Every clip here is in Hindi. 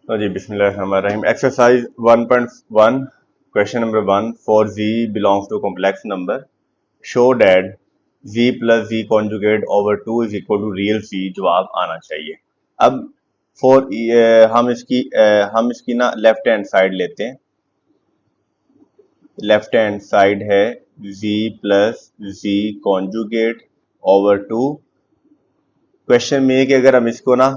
तो जी बिस्मिल्लाहिर्रहमानिर्रहीम। Exercise 1.1 question number 1 for z belongs to complex number show that z plus z conjugate over 2 is equal to real z जवाब आना चाहिए। अब फॉर हम इसकी ना लेफ्ट हैंड साइड लेते हैं। लेफ्ट हैंड साइड है z plus z conjugate over 2। Question में कि अगर हम इसको ना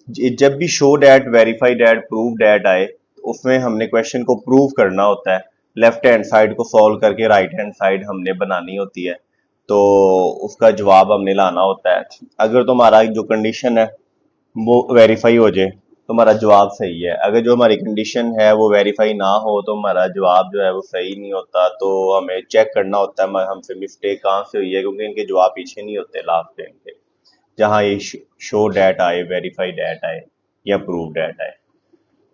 जब भी show that verify that prove that आए तो उसमें हमने क्वेश्चन को प्रूव करना होता है। लेफ्ट हैंड साइड को सॉल्व करके राइट हैंड साइड हमने बनानी होती है, तो उसका जवाब हमने लाना होता है। अगर तुम्हारा जो कंडीशन है वो वेरीफाई हो जाए तो हमारा जवाब सही है। अगर जो हमारी कंडीशन है वो वेरीफाई ना हो तो हमारा जवाब जो है वो सही नहीं होता। तो हमें चेक करना होता है हमसे मिस्टेक कहाँ से हुई है, क्योंकि इनके जवाब पीछे नहीं होते लास्ट टाइम के, जहाँ ये शो डैट आए, वेरीफाई डैट आए या प्रूव डैट आए।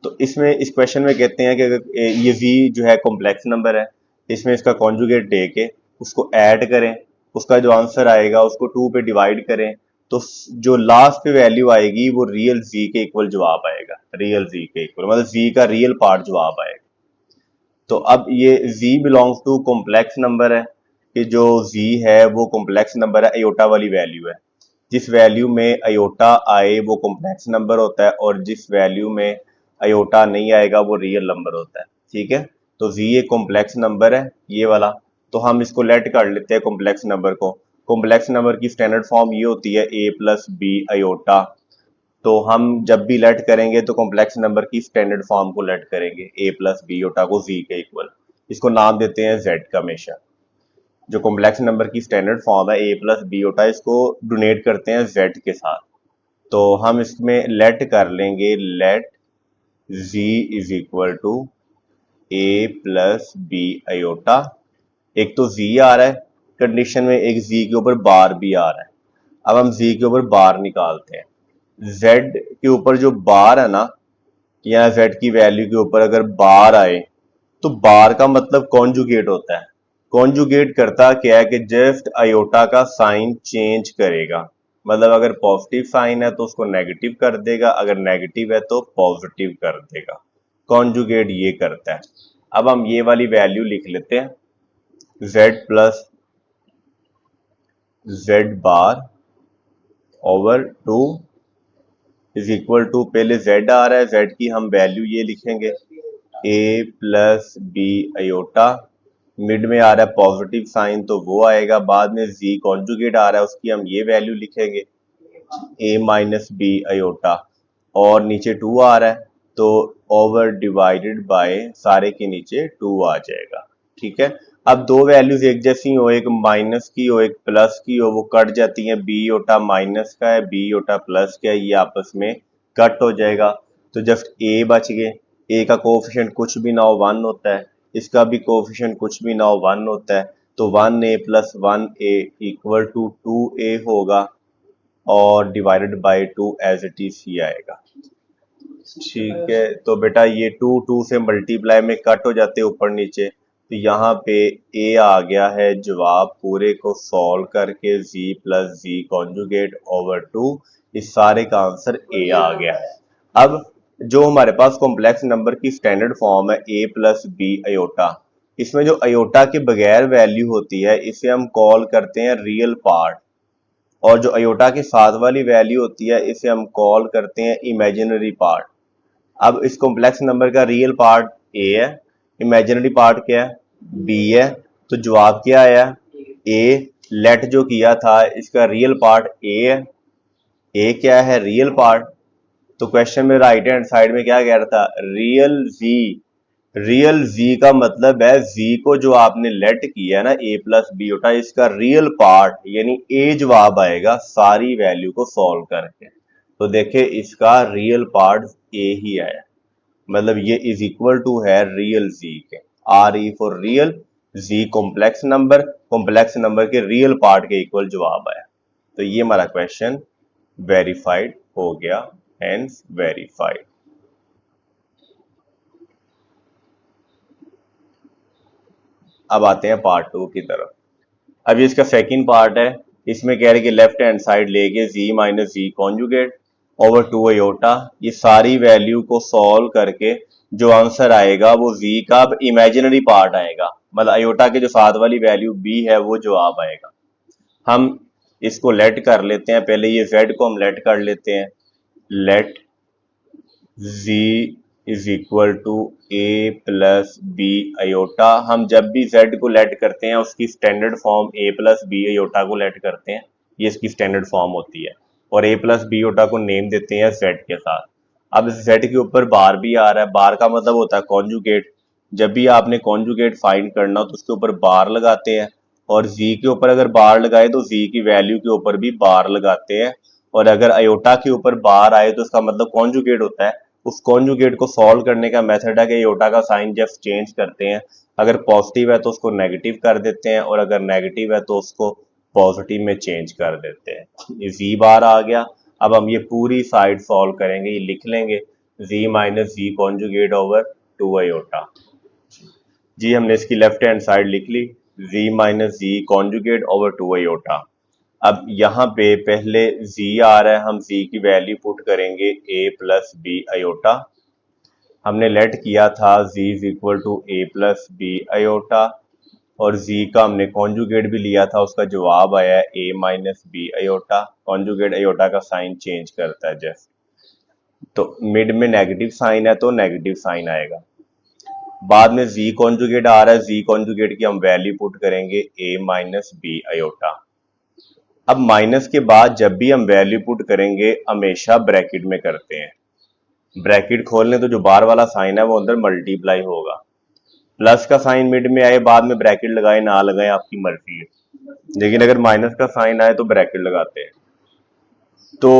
तो इसमें इस क्वेश्चन में कहते हैं कि अगर ये v जो है कॉम्प्लेक्स नंबर है, इसमें इसका कॉन्जुगेट दे के उसको ऐड करें, उसका जो आंसर आएगा उसको 2 पे डिवाइड करें, तो जो लास्ट पे वैल्यू आएगी वो रियल z के इक्वल जवाब आएगा। रियल z के इक्वल मतलब z का रियल पार्ट जवाब आएगा। तो अब ये z belongs to complex number है कि जो z है वो कॉम्प्लेक्स नंबर है, अयोटा वाली वैल्यू है। जिस वैल्यू में अयोटा आए वो कॉम्प्लेक्स नंबर होता है, और जिस वैल्यू में अयोटा नहीं आएगा वो रियल नंबर होता है। ठीक है, तो z एक कॉम्प्लेक्स नंबर है ये वाला, तो हम इसको लेट कर लेते हैं कॉम्प्लेक्स नंबर को। कॉम्प्लेक्स नंबर की स्टैंडर्ड फॉर्म ये होती है a प्लस बी अयोटा। तो हम जब भी लेट करेंगे तो कॉम्प्लेक्स नंबर की स्टैंडर्ड फॉर्म को लेट करेंगे, a प्लस बी अयोटा को z के इक्वल। इसको नाम देते हैं z का हमेशा। जो कॉम्प्लेक्स नंबर की स्टैंडर्ड फॉर्म है a प्लस बी होता है, इसको डोनेट करते हैं z के साथ। तो हम इसमें लेट कर लेंगे, let z is equal to a plus B iota. एक तो z आ रहा है कंडीशन में, एक z के ऊपर बार भी आ रहा है। अब हम z के ऊपर बार निकालते हैं। z के ऊपर जो बार है ना, या z की वैल्यू के ऊपर अगर बार आए तो बार का मतलब कॉन्जुगेट होता है। कॉन्जुगेट करता क्या है कि जस्ट अयोटा का साइन चेंज करेगा। मतलब अगर पॉजिटिव साइन है तो उसको नेगेटिव कर देगा, अगर नेगेटिव है तो पॉजिटिव कर देगा। कॉन्जुगेट ये करता है। अब हम ये वाली वैल्यू लिख लेते हैं, z plus z bar over 2 is equal to, पहले z आ रहा है, z की हम वैल्यू ये लिखेंगे a plus B iota. Mid में आ रहा है पॉजिटिव साइन तो वो आएगा, बाद में z कॉन्जुगेट आ रहा है उसकी हम ये वैल्यू लिखेंगे a माइनस बी अयोटा, और नीचे 2 आ रहा है तो ओवर डिवाइडेड बाय सारे के नीचे 2 आ जाएगा। ठीक है, अब दो वैल्यूज एक जैसी हो, एक माइनस की हो एक प्लस की हो, वो कट जाती हैं। बी ओटा माइनस का है, बी ओटा प्लस का है, ये आपस में कट हो जाएगा। तो जस्ट ए बच गए। ए का कोफिशिएंट कुछ भी ना हो 1 होता है, इसका भी कोफिशिएंट कुछ भी ना हो 1 होता है, तो 1a plus 1a equal to 2a होगा, और divided by 2 as it is ही आएगा। ठीक है, तो बेटा ये 2 से मल्टीप्लाई में कट हो जाते हैं ऊपर नीचे, तो यहाँ पे a आ गया है जवाब। पूरे को सॉल्व करके z plus z conjugate over 2, इस सारे का आंसर a आ गया। अब जो हमारे पास कॉम्प्लेक्स नंबर की स्टैंडर्ड फॉर्म है a प्लस बी अयोटा, इसमें जो अयोटा के बगैर वैल्यू होती है इसे हम कॉल करते हैं रियल पार्ट, और जो अयोटा के साथ वाली वैल्यू होती है इसे हम कॉल करते हैं इमेजिनरी पार्ट। अब इस कॉम्प्लेक्स नंबर का रियल पार्ट a है, इमेजिनरी पार्ट क्या है b है, तो जवाब क्या आया a। लेट जो किया था इसका रियल पार्ट a है, a क्या है रियल पार्ट। तो क्वेश्चन में राइट हैंड साइड में क्या कह रहा था, रियल z। रियल z का मतलब है z को जो आपने लेट किया है ना a प्लस बी होता है, इसका रियल पार्ट यानी a जवाब आएगा सारी वैल्यू को सॉल्व करके। तो देखे इसका रियल पार्ट a ही आया, मतलब ये इज इक्वल टू है रियल z के। R E for real, z complex number, complex number के रियल पार्ट के इक्वल जवाब आया। तो ये हमारा क्वेश्चन वेरीफाइड हो गया, हेंस वेरीफाइड। अब आते हैं पार्ट 2 की तरफ। अब ये इसका सेकंड पार्ट है, इसमें कह रहे कि लेफ्ट हैंड साइड लेके z minus z conjugate, over 2 iota. ये सारी वैल्यू को सॉल्व करके जो आंसर आएगा वो z का अब इमेजिनरी पार्ट आएगा, मतलब अयोटा के जो साथ वाली वैल्यू b है वो जवाब आएगा। हम इसको लेट कर लेते हैं, पहले ये z को हम लेट कर लेते हैं। Let z is equal to a plus B iota. हम जब भी z को लेट करते हैं उसकी standard form a plus B iota को लेट करते हैं, ये इसकी स्टैंडर्ड फॉर्म होती है। और a प्लस बी अयोटा को नेम देते हैं z के साथ। अब z के ऊपर बार भी आ रहा है, बार का मतलब होता है कॉन्जुगेट। जब भी आपने कॉन्जुगेट फाइंड करना हो तो उसके ऊपर बार लगाते हैं, और z के ऊपर अगर बार लगाए तो z की वैल्यू के ऊपर भी बार लगाते हैं। और अगर अयोटा के ऊपर बार आए तो उसका मतलब कॉन्जुगेट होता है। उस कॉन्जुगेट को सॉल्व करने का मेथड है कि अयोटा का साइन जब चेंज करते हैं, अगर पॉजिटिव है तो उसको नेगेटिव कर देते हैं, और अगर नेगेटिव है तो उसको पॉजिटिव में चेंज कर देते हैं। ये जी बार आ गया। अब हम ये पूरी साइड सॉल्व करेंगे, ये लिख लेंगे जी minus z conjugate over 2 aorta. जी हमने इसकी लेफ्ट हैंड साइड लिख ली, जी minus z conjugate over 2 aorta. अब यहाँ पे पहले z आ रहा है, हम z की वैल्यू पुट करेंगे a प्लस बी अयोटा। हमने लेट किया था z is equal to a plus B iota, और z का हमने कॉन्जुगेट भी लिया था, उसका जवाब आया है a minus b iota. Conjugate iota का साइन चेंज करता है जस्ट, तो मिड में नेगेटिव साइन है तो नेगेटिव साइन आएगा। बाद में z कॉन्जुगेट आ रहा है, z कॉन्जुगेट की हम वैल्यू पुट करेंगे a माइनस बी अयोटा। अब माइनस के बाद जब भी हम वैल्यू पुट करेंगे हमेशा ब्रैकेट में करते हैं। ब्रैकेट खोलने तो जो बार वाला साइन है वो अंदर मल्टीप्लाई होगा। प्लस का साइन मिड में आए, बाद में ब्रैकेट लगाए ना लगाए आपकी मर्जी है, लेकिन अगर माइनस का साइन आए तो ब्रैकेट लगाते हैं। तो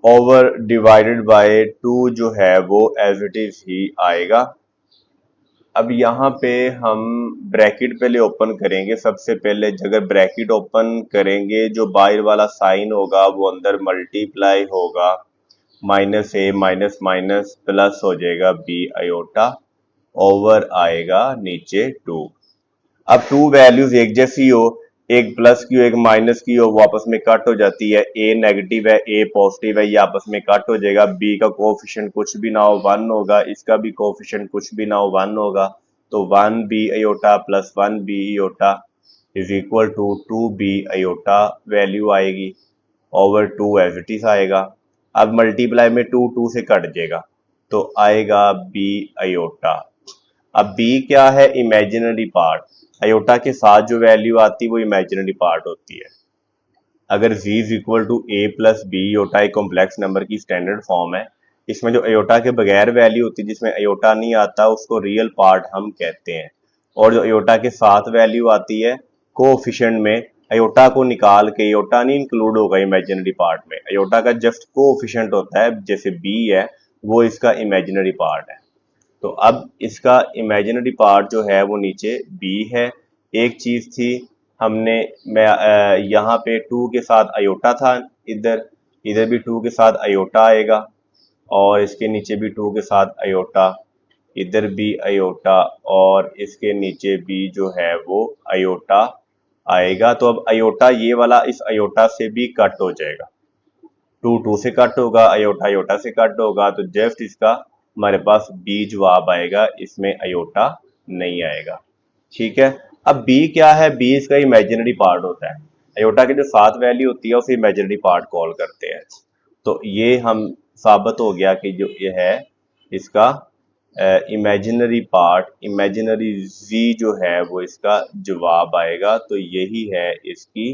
ओवर डिवाइडेड बाय 2 जो है वो एज इट इज ही आएगा। अब यहाँ पे हम ब्रैकेट पहले ओपन करेंगे। सबसे पहले अगर ब्रैकेट ओपन करेंगे जो बाहर वाला साइन होगा वो अंदर मल्टीप्लाई होगा, माइनस ए माइनस माइनस प्लस हो जाएगा बी अयोटा, ओवर आएगा नीचे 2। अब टू वैल्यूज एक जैसी हो, एक प्लस की हो एक माइनस की हो, वो आपस में कट हो जाती है। ए नेगेटिव है ए पॉजिटिव है, ये आपस में कट हो जाएगा। बी का कोफिशिएंट कुछ भी ना हो 1 होगा, इसका भी कोफिशिएंट कुछ भी ना हो 1 होगा, तो 1 B iota plus 1 B iota is equal to 2 B iota value आएगी, ओवर 2 एज इट इज आएगा। अब मल्टीप्लाई में 2 2 से कट जाएगा तो आएगा बी अयोटा। अब बी क्या है? Imaginary part. अयोटा के साथ जो वैल्यू आती है वो इमेजिनरी पार्ट होती है। अगर z is equal to A plus B, iota एक कॉम्प्लेक्स नंबर की स्टैंडर्ड फॉर्म है। इसमें जो अयोटा के बगैर वैल्यू होती है, जिसमें अयोटा नहीं आता, उसको रियल पार्ट हम कहते हैं। और जो अयोटा के साथ वैल्यू आती है कोएफिशिएंट में, अयोटा को निकाल के, अयोटा नहीं इंक्लूड होगा इमेजिनरी पार्ट में, अयोटा का जस्ट कोएफिशिएंट होता है, जैसे b है वो इसका इमेजिनरी पार्ट है। तो अब इसका इमेजिनरी पार्ट जो है वो नीचे b है। एक चीज थी, हमने मैं यहाँ पे 2 के साथ अयोटा था, इधर इधर भी 2 के साथ अयोटा आएगा, और इसके नीचे भी 2 के साथ अयोटा, इधर भी अयोटा, और इसके नीचे भी जो है वो अयोटा आएगा। तो अब अयोटा ये वाला इस अयोटा से भी कट हो जाएगा, 2 2 से कट होगा, अयोटा अयोटा से कट होगा, तो जस्ट इसका हमारे पास बी जवाब आएगा, इसमें अयोटा नहीं आएगा। ठीक है। अब बी क्या है? बी इसका इमेजिनरी पार्ट होता है। अयोटा की जो सात वैल्यू होती है उसे इमेजिनरी पार्ट कॉल करते हैं। तो ये हम साबित हो गया कि जो ये है इसका इमेजिनरी पार्ट, इमेजिनरी जी जो है वो इसका जवाब आएगा। तो यही है इसकी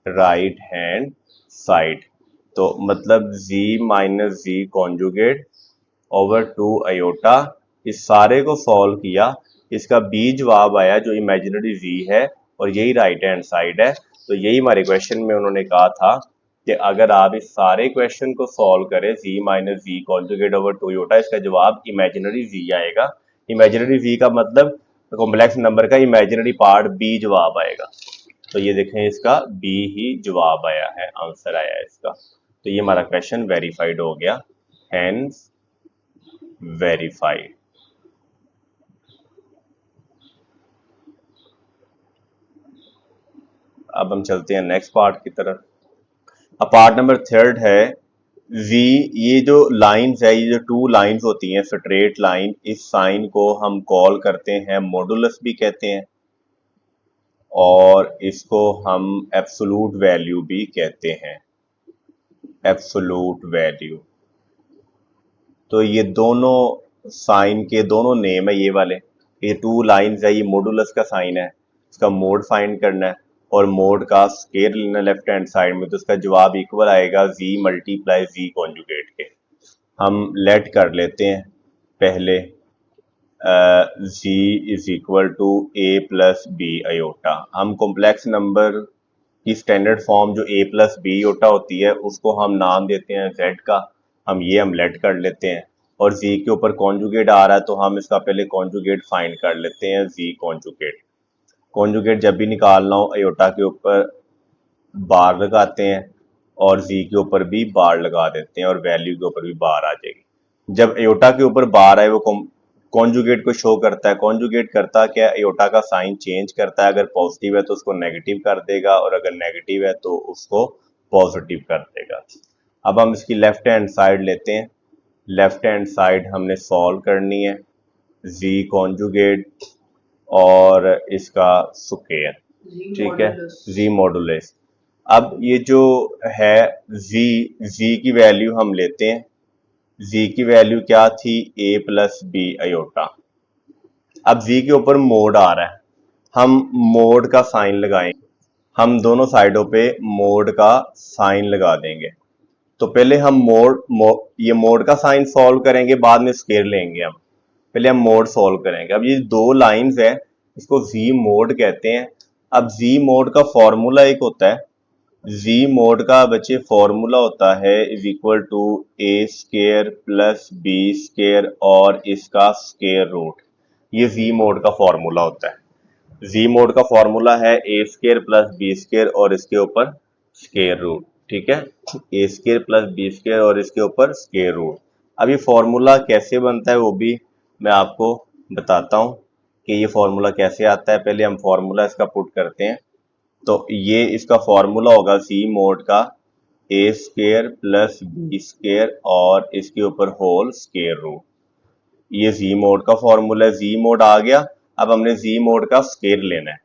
राइट हैंड साइड। तो मतलब z minus z conjugate over 2 aorta, इस सारे को सॉल्व किया, इसका b जवाब आया जो इमेजिनरी z है, और यही राइट हैंड साइड है। तो यही हमारे क्वेश्चन में उन्होंने कहा था कि अगर आप इस सारे क्वेश्चन को सॉल्व करें z minus z conjugate over 2 aorta, इसका जवाब इमेजिनरी z आएगा। इमेजिनरी z का मतलब कॉम्प्लेक्स नंबर का इमेजिनरी पार्ट b जवाब आएगा। तो ये देखें इसका b ही जवाब आया है, आंसर आया है इसका। तो ये हमारा क्वेश्चन वेरीफाइड हो गया, हैंस वेरीफाइड। अब हम चलते हैं नेक्स्ट पार्ट की तरफ। अब पार्ट नंबर 3 है v, ये जो लाइंस है, ये जो टू लाइंस होती हैं स्ट्रेट लाइन, इस साइन को हम कॉल करते हैं मॉडुलस भी कहते हैं, और इसको हम एब्सोलूट वैल्यू भी कहते हैं, एब्सोलूट वैल्यू। तो ये दोनों साइन के दोनों नेम है ये वाले, ये टू लाइंस है, ये मॉडुलस का साइन है, इसका मोड फाइंड करना है और मोड का स्केयर लेना लेफ्ट हैंड साइड में, तो इसका जवाब इक्वल आएगा z मल्टीप्लाई z कॉन्जुगेट के। हम लेट कर लेते हैं पहले z is equal to a plus B iota. हम कॉम्प्लेक्स नंबर की स्टैंडर्ड फॉर्म जो a प्लस बी अयोटा होती है उसको हम नाम देते हैं z का, हम लेट कर लेते हैं, और z के ऊपर कॉन्जुगेट आ रहा है तो हम इसका पहले कॉन्जुगेट फाइंड कर लेते हैं, z कॉन्जुगेट। कॉन्जुगेट जब भी निकालना हो अयोटा के ऊपर बार लगाते हैं और z के ऊपर भी बार लगा देते हैं और वैल्यू के ऊपर भी बार आ जाएगी। जब अयोटा के ऊपर बार आए वो कॉन्जुगेट को शो करता है। कॉन्जुगेट करता क्या है, अयोटा का साइन चेंज करता है, अगर पॉजिटिव है तो उसको नेगेटिव कर देगा और अगर नेगेटिव है तो उसको पॉजिटिव कर देगा। अब हम इसकी लेफ्ट हैंड साइड लेते हैं, लेफ्ट हैंड साइड हमने सॉल्व करनी है, z कॉन्जुगेट और इसका स्क्वायर, ठीक है, z मॉडुलस। अब ये जो है z की वैल्यू हम लेते हैं, z की वैल्यू क्या थी, a प्लस बी अयोटा। अब z के ऊपर मोड आ रहा है, हम मोड का साइन लगाएंगे, हम दोनों साइडों पे मोड का साइन लगा देंगे। तो पहले हम ये मोड का साइन सॉल्व करेंगे, बाद में स्क्वायर लेंगे। हम पहले हम मोड सॉल्व करेंगे। अब ये दो लाइंस है, इसको z मोड कहते हैं। अब z मोड का फॉर्मूला एक होता है, z मोड का बच्चे फॉर्मूला होता है is equal to a square plus b square और इसका स्केयर रूट। ये z मोड का फॉर्मूला होता है। z मोड का फॉर्मूला है a square plus b square और इसके ऊपर स्केयर रूट, ठीक है, a square plus b square और इसके ऊपर स्केयर रूट। अब ये फॉर्मूला कैसे बनता है वो भी मैं आपको बताता हूँ कि ये फॉर्मूला कैसे आता है। पहले हम फॉर्मूला इसका पुट करते हैं, तो ये इसका फॉर्मूला होगा z मोड का a square plus b square और इसके ऊपर होल स्केयर रूट। ये z मोड का फॉर्मूला है, z मोड आ गया। अब हमने z मोड का स्केयर लेना है।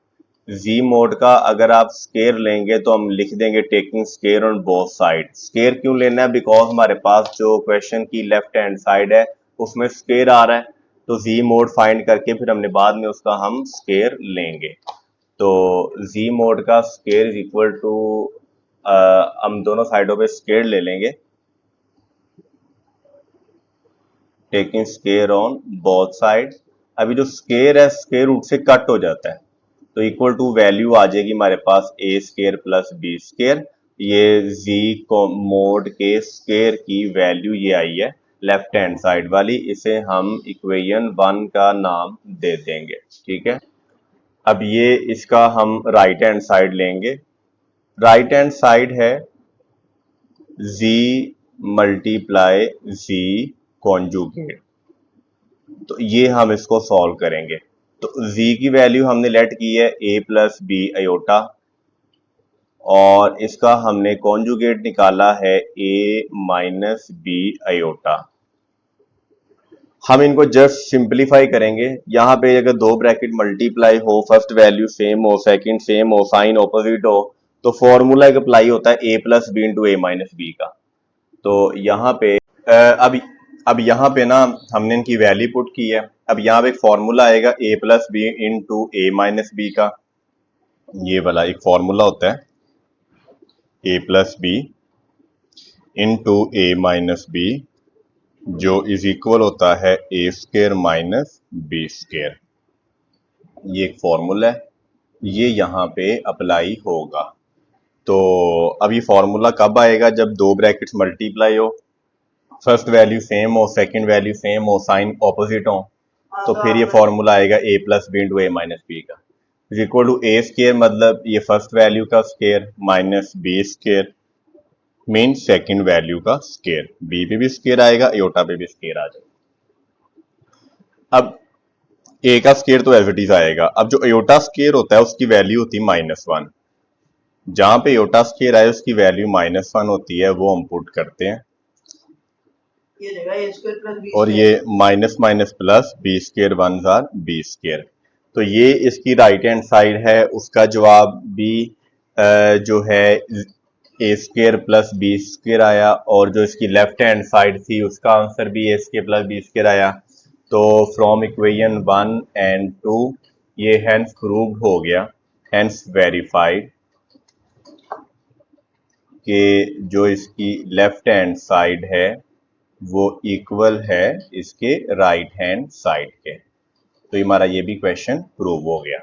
z मोड का अगर आप स्केयर लेंगे तो हम लिख देंगे taking square on both side. Square क्यों लेना है, बिकॉज हमारे पास जो क्वेश्चन की लेफ्ट हैंड साइड है उसमें स्केयर आ रहा है, तो z मोड फाइंड करके फिर हमने बाद में उसका हम स्केयर लेंगे। तो z मोड का स्केयर इज इक्वल टू, हम दोनों साइडों पे स्केयर ले लेंगे, taking square on both side. अभी जो स्केयर है स्केयर रूट से कट हो जाता है, तो इक्वल टू वैल्यू आ जाएगी हमारे पास a square plus b square. ये z मोड के स्केयर की वैल्यू ये आई है लेफ्ट हैंड साइड वाली, इसे हम इक्वेशन 1 का नाम दे देंगे, ठीक है। अब ये इसका हम राइट हैंड साइड लेंगे, राइट हैंड साइड है z मल्टीप्लाई z कॉन्जुगेट, तो ये हम इसको सॉल्व करेंगे। तो z की वैल्यू हमने लेट की है a प्लस बी अयोटा और इसका हमने कॉन्जुगेट निकाला है a माइनस बी अयोटा। हम इनको जस्ट सिंपलीफाई करेंगे। यहाँ पे अगर दो ब्रैकेट मल्टीप्लाई हो, फर्स्ट वैल्यू सेम हो, सेकंड सेम हो, साइन ऑपोजिट हो, तो फॉर्मूला एक अप्लाई होता है a plus B into A minus B का। तो यहाँ पे अब यहाँ पे ना हमने इनकी वैल्यू पुट की है। अब यहाँ पे एक फॉर्मूला आएगा a plus B into A minus B का, ये वाला एक फॉर्मूला होता है a plus B into A minus B, जो इज इक्वल होता है a square minus B square. ये एक फॉर्मूला है, ये यहाँ पे अप्लाई होगा। तो अब ये फॉर्मूला कब आएगा, जब दो ब्रैकेट्स मल्टीप्लाई हो, फर्स्ट वैल्यू सेम हो, सेकंड वैल्यू सेम हो, साइन ऑपोजिट हो, तो फिर ये फॉर्मूला आएगा a plus B into A minus B का is equal to a square, मतलब ये फर्स्ट वैल्यू का square minus b square mean second value का स्केयर। b पे भी स्केयर आएगा, अयोटा पे भी स्केयर आ जाएगा। अब a का स्केयर तो एज इट इज आएगा। अब जो अयोटा स्केयर होता है उसकी वैल्यू होती है -1, जहां पे अयोटा स्केयर आए उसकी वैल्यू -1 होती है, वो हम पुट करते हैं। ये रहेगा ए स्क्वायर प्लस बी और ये minus minus plus B square one जार बी स्क्र। तो ये इसकी राइट हैंड साइड है, उसका जवाब भी जो है ए स्क्र प्लस बी स्क्र आया, और जो इसकी लेफ्ट हैंड साइड थी उसका आंसर भी ए स्क्र प्लस बी स्क्र आया। तो फ्रॉम इक्वेशन 1 एंड 2 ये हैंस प्रूव्ड हो गया, हैंस वेरीफाइड कि जो इसकी लेफ्ट हैंड साइड है वो इक्वल है इसके राइट हैंड साइड के। तो हमारा ये भी क्वेश्चन प्रूव हो गया।